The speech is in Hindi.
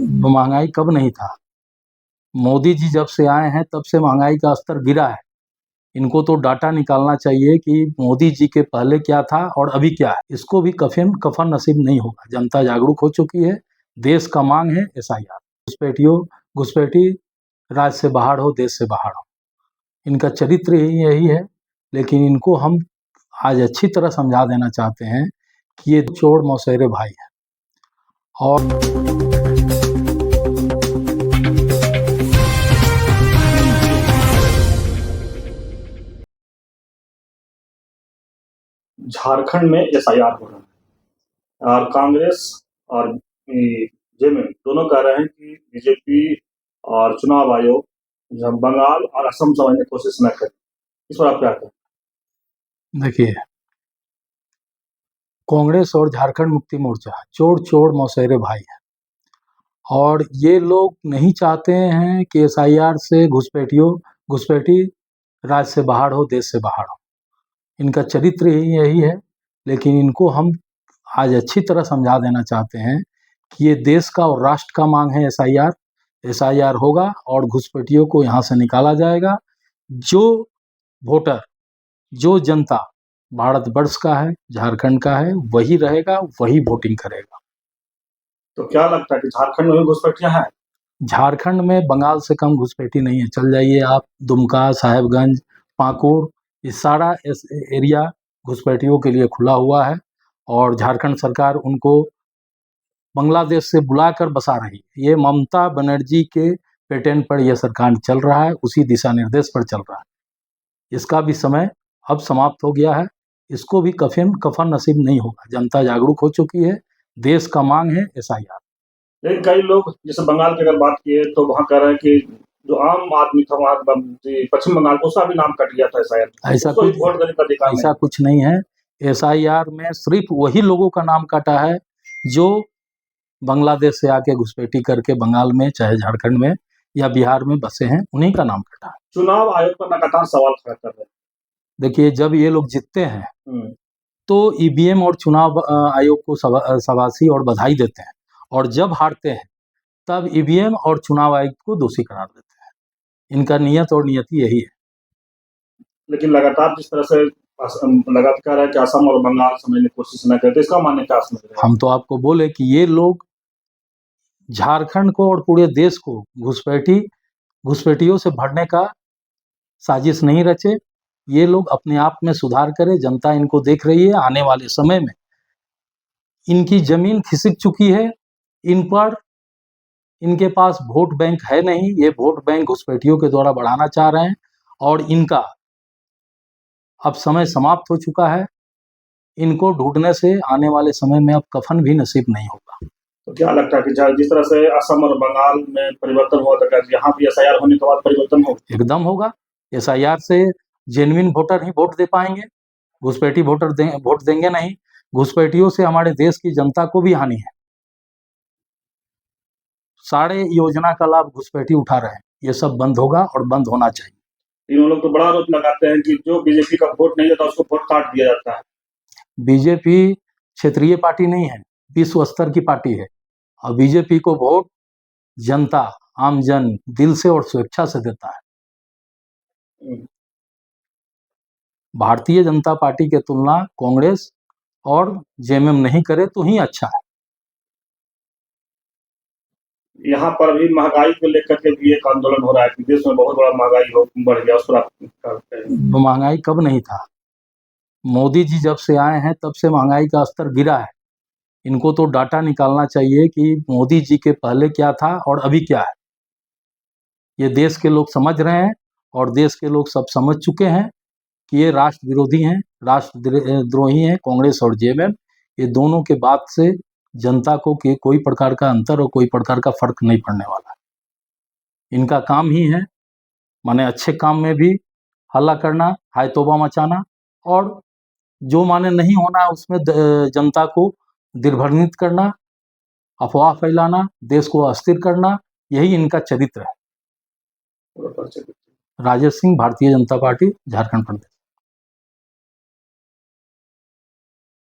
महंगाई कब नहीं था? मोदी जी जब से आए हैं तब से महंगाई का स्तर गिरा है। इनको तो डाटा निकालना चाहिए कि मोदी जी के पहले क्या था और अभी क्या है। इसको भी कफन नसीब नहीं होगा। जनता जागरूक हो चुकी है। देश का मांग है एसआईआर। घुसपैठी राज्य से बाहर हो, देश से बाहर हो। इनका चरित्र ही यही है, लेकिन इनको हम आज अच्छी तरह समझा देना चाहते हैं कि ये चोर मौसेरे भाई हैं। और झारखंड में एसआईआर हो रहा है और कांग्रेस और जेएमएम दोनों कह रहे हैं कि बीजेपी और चुनाव आयोग जब बंगाल और असम समझने की कोशिश न करे। इस पर आप क्या कहें? देखिए, कांग्रेस और झारखंड मुक्ति मोर्चा चोर मौसेरे भाई हैं और ये लोग नहीं चाहते हैं कि एसआईआर से घुसपैठी राज्य से बाहर हो, देश से बाहर हो। इनका चरित्र ही यही है, लेकिन इनको हम आज अच्छी तरह समझा देना चाहते हैं कि ये देश का और राष्ट्र का मांग है एसआईआर होगा और घुसपैठियों को यहाँ से निकाला जाएगा। जो वोटर, जो जनता भारतवर्ष का है, झारखंड का है, वही रहेगा, वही वोटिंग करेगा। तो क्या लगता है कि झारखंड में भी घुसपैठियां हैं? झारखंड में बंगाल से कम घुसपैठी नहीं है। चल जाइए आप दुमका, साहेबगंज, पाकुड़, ये सारा एरिया घुसपैठियों के लिए खुला हुआ है और झारखंड सरकार उनको बांग्लादेश से बुलाकर बसा रही है। ये ममता बनर्जी के पेटेंट पर यह सरकार चल रहा है, उसी दिशा निर्देश पर चल रहा है। इसका भी समय अब समाप्त हो गया है। इसको भी कफन नसीब नहीं होगा। जनता जागरूक हो चुकी है। देश का मांग है एसआईआर। लेकिन कई लोग जैसे बंगाल की अगर बात किए तो वहाँ कह रहे हैं कि जो आम आदमी था वहाँ पश्चिम बंगाल को उसका भी नाम कट गया था शायद। ऐसा कुछ नहीं है। एसआईआर में सिर्फ वही लोगों का नाम काटा है जो बांग्लादेश से आके घुसपैठी करके बंगाल में, चाहे झारखंड में या बिहार में बसे हैं, उन्हीं का नाम कटा है। चुनाव आयोग पर लगातार सवाल खड़ा कर रहे हैं। देखिए, जब ये लोग जीतते हैं तो ईवीएम और चुनाव आयोग को शाबाशी और बधाई देते हैं, और जब हारते हैं तब ईवीएम और चुनाव आयोग को दोषी करार देते हैं। इनका नियत और नियति यही है। लेकिन लगातार जिस तरह से लगातार है कि असम और बंगाल समझने की कोशिश न करते, इसका मानने क्या समझ रहे हैं? हम तो आपको बोले कि ये लोग झारखंड को और पूरे देश को घुसपैठियों से भरने का साजिश नहीं रचे। ये लोग अपने आप में सुधार करें। जनता इनको देख रही है। आने वाले समय में इनकी जमीन खिसक चुकी है। इनके पास वोट बैंक है नहीं। ये वोट बैंक घुसपैठियों के द्वारा बढ़ाना चाह रहे हैं और इनका अब समय समाप्त हो चुका है। इनको ढूंढने से आने वाले समय में अब कफन भी नसीब नहीं होगा। तो क्या लगता है कि जिस तरह से असम और बंगाल में परिवर्तन हुआ था, यहाँ भी एसआईआर होने के बाद परिवर्तन होगा? एकदम होगा। एसआईआर से जेन्युइन वोटर ही वोट दे पाएंगे। घुसपैठी वोटर वोट देंगे नहीं। घुसपैठियों से हमारे देश की जनता को भी हानि है। सारे योजना का लाभ घुसपैठी उठा रहे हैं। ये सब बंद होगा और बंद होना चाहिए। इन लोग तो बड़ा आरोप लगाते हैं कि जो बीजेपी का वोट नहीं देता उसको वोट काट दिया जाता है। बीजेपी क्षेत्रीय पार्टी नहीं है, विश्व स्तर की पार्टी है और बीजेपी को वोट जनता, आम जन दिल से और स्वेच्छा से देता है। भारतीय जनता पार्टी के तुलना कांग्रेस और जेएमएम नहीं करे तो ही अच्छा है। यहाँ पर भी महंगाई को लेकर के भी एक आंदोलन हो रहा है कि देश में बहुत बड़ा महंगाई बढ़ गया। उस पर आप क्या कहते हैं? महंगाई कब नहीं था? मोदी जी जब से आए हैं तब से महंगाई का स्तर गिरा है। इनको तो डाटा निकालना चाहिए कि मोदी जी के पहले क्या था और अभी क्या है। ये देश के लोग समझ रहे हैं और देश के लोग सब समझ चुके हैं कि ये राष्ट्र विरोधी हैं, राष्ट्रद्रोही हैं। कांग्रेस और जेएमएम, ये दोनों के बात से जनता को कोई प्रकार का अंतर और कोई प्रकार का फर्क नहीं पड़ने वाला है। इनका काम ही है, माने अच्छे काम में भी हल्ला करना, हाय तौबा मचाना, और जो माने नहीं होना उसमें जनता को दिग्भ्रमित करना, अफवाह फैलाना, देश को अस्थिर करना, यही इनका चरित्र है। राजेश सिंह, भारतीय जनता पार्टी, झारखंड प्रदेश।